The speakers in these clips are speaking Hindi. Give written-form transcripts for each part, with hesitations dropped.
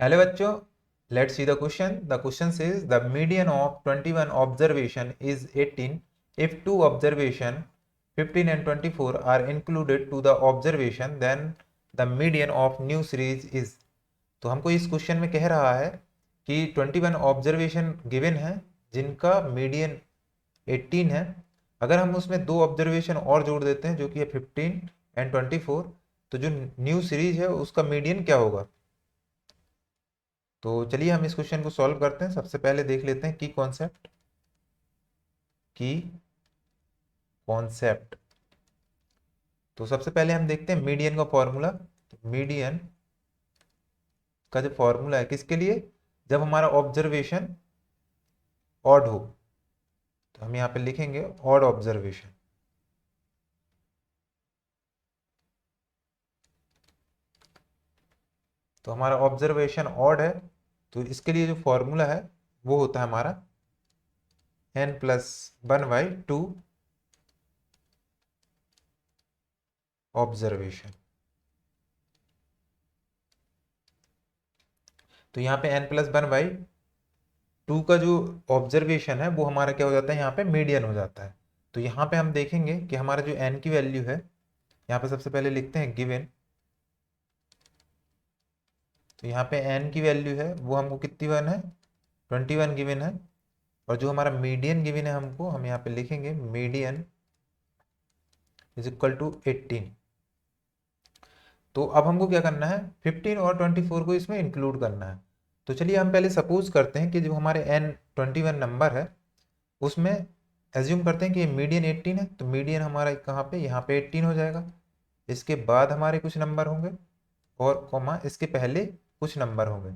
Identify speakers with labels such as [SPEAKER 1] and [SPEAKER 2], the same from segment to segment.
[SPEAKER 1] हेलो बच्चों, let's see the question. The question says the median of 21 observation is 18 if two observation 15 and 24 are included to the observation, then the median of new series is. तो हमको इस क्वेश्चन में कह रहा है कि 21 ऑब्जर्वेशन गिवन है जिनका मीडियन 18 है. अगर हम उसमें दो ऑब्जर्वेशन और जोड़ देते हैं जो कि है 15 एंड 24, तो जो न्यू सीरीज है उसका मीडियन क्या होगा. तो चलिए हम इस क्वेश्चन को सॉल्व करते हैं. सबसे पहले देख लेते हैं की कॉन्सेप्ट. तो सबसे पहले हम देखते हैं मीडियन का फॉर्मूला. तो मीडियन का जो फॉर्मूला है किसके लिए, जब हमारा ऑब्जर्वेशन ऑड हो. तो हम यहाँ पे लिखेंगे ऑड ऑब्जर्वेशन. तो हमारा ऑब्जर्वेशन ऑड है, तो इसके लिए जो फॉर्मूला है वो होता है हमारा n+1/2 ऑब्जर्वेशन. तो यहाँ पे n+1/2 का जो ऑब्जर्वेशन है वो हमारा क्या हो जाता है, यहाँ पे मीडियन हो जाता है. तो यहाँ पे हम देखेंगे कि हमारा जो n की वैल्यू है, यहाँ पे सबसे पहले लिखते हैं गिवन. तो यहाँ पे n की वैल्यू है वो हमको कितनी वन है, 21 गिवन है. और जो हमारा मीडियन गिवन है हमको, हम यहाँ पे लिखेंगे मीडियन इज इक्वल टू 18. तो अब हमको क्या करना है, 15 और 24 को इसमें इंक्लूड करना है. तो चलिए हम पहले सपोज करते हैं कि जो हमारे n21 नंबर है उसमें एज्यूम करते हैं कि मीडियन 18 है. तो मीडियन हमारा कहाँ पे, यहाँ पे 18 हो जाएगा. इसके बाद हमारे कुछ नंबर होंगे और कॉमा इसके पहले कुछ नंबर होंगे.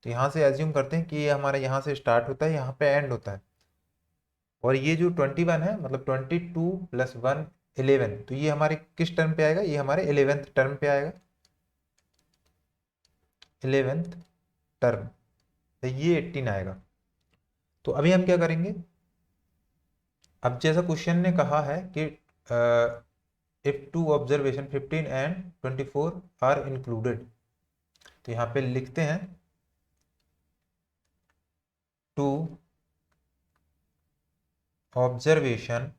[SPEAKER 1] तो यहाँ से एज्यूम करते हैं कि ये हमारा यहाँ से स्टार्ट होता है, यहाँ पे एंड होता है. और ये जो 21 है मतलब 22 + 1 11. तो ये हमारे किस टर्म पे आएगा, ये हमारे 11th टर्म पे आएगा. 11th टर्म तो ये 18 आएगा. तो अभी हम क्या करेंगे, अब जैसा क्वेश्चन ने कहा है कि if two observation 15 and 24 are included. तो यहाँ पे लिखते हैं टू ऑब्जर्वेशन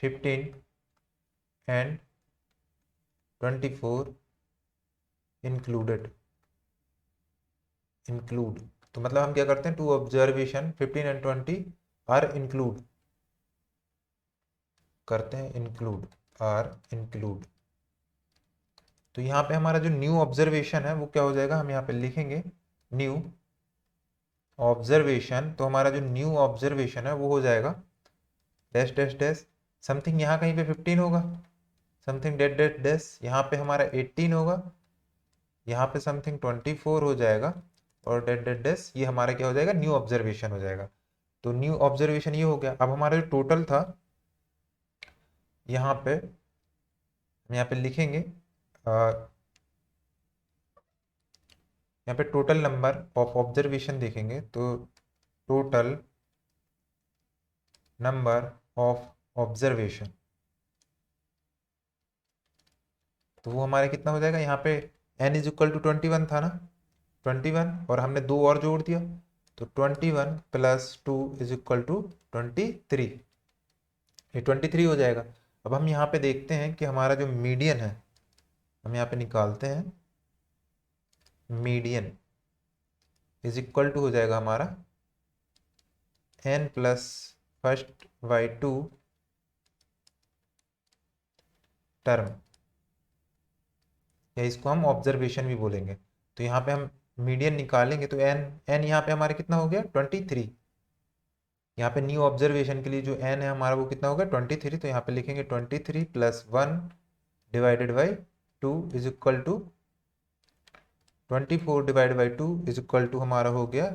[SPEAKER 1] 15 एंड 24 इंक्लूड. तो मतलब हम क्या करते हैं, two observation 15 and 20 are include करते हैं, इंक्लूड. तो यहाँ पे हमारा जो न्यू ऑब्जर्वेशन है वो क्या हो जाएगा, हम यहाँ पे लिखेंगे न्यू ऑब्जर्वेशन. तो हमारा जो न्यू ऑब्जर्वेशन है वो हो जाएगा डैश डैश डैश समथिंग, यहाँ कहीं पे 15 होगा, समथिंग डैश डैश डैश यहाँ पे हमारा 18 होगा, यहाँ पे समथिंग 24 हो जाएगा, और डैश डैश डैश ये हमारा क्या हो जाएगा, न्यू ऑब्जर्वेशन हो जाएगा. तो न्यू ऑब्जर्वेशन ये हो गया. अब हमारा जो टोटल था यहाँ पे हम यहाँ पे लिखेंगे यहाँ पे टोटल नंबर ऑफ ऑब्जर्वेशन देखेंगे. तो टोटल नंबर ऑफ ऑब्जर्वेशन, तो वो हमारे कितना हो जाएगा, यहाँ पे n इज इक्वल टू 21 था ना, 21 और हमने दो और जोड़ दिया. तो 21 + 2 इज इक्वल टू 23. ये 23 हो जाएगा. अब हम यहाँ पे देखते हैं कि हमारा जो मीडियन है, हम यहाँ पे निकालते हैं. मीडियन इज इक्वल टू हो जाएगा हमारा n+1/2 टर्म, या इसको हम ऑब्जर्वेशन भी बोलेंगे. तो यहाँ पे हम मीडियन निकालेंगे तो n यहाँ पे हमारे कितना हो गया, 23. यहाँ पे न्यू ऑब्जर्वेशन के लिए जो n है हमारा वो कितना होगा, 23. तो यहाँ पे लिखेंगे 23 + 1 divided by 2 is equal to 24 divide by 2 is equal to हमारा हो गया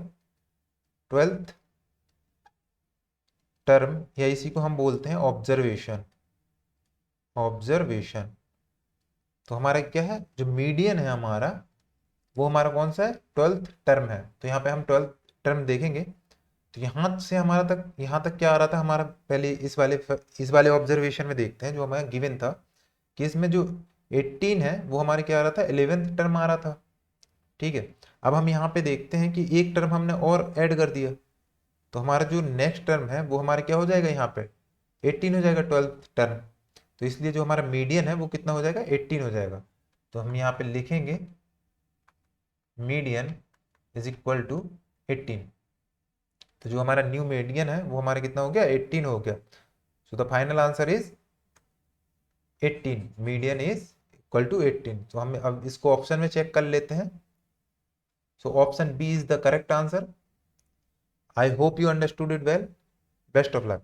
[SPEAKER 1] 12th टर्म, या इसी को हम बोलते हैं ऑब्जर्वेशन. तो हमारा क्या है, जो मीडियन है हमारा वो हमारा कौन सा है, 12th टर्म है. तो यहाँ पे हम 12th टर्म देखेंगे. तो यहाँ से हमारा तक, यहाँ तक क्या आ रहा था हमारा, पहले इस वाले ऑब्जर्वेशन में देखते हैं जो हमारा गिवन था कि इसमें जो 18 है वो हमारे क्या आ रहा था, 11th टर्म आ रहा था। ठीक है, अब हम यहाँ पे देखते हैं कि एक टर्म हमने और ऐड कर दिया, तो हमारा जो नेक्स्ट टर्म है वो हमारा क्या हो जाएगा, यहाँ पे 18 हो जाएगा 12th टर्म। तो इसलिए जो हमारा मीडियन है वो कितना हो जाएगा, 18 हो जाएगा। तो हम यहाँ पे लिखेंगे मीडियन इज इक्वल टू 18। तो जो हमारा न्यू मीडियन है वो हमारा कितना हो गया, 18 हो गया। So the final answer is 18, median is equal to 18। तो हम अब इसको ऑप्शन में चेक कर लेते हैं। So option B is the correct answer. I hope you understood it well. Best of luck.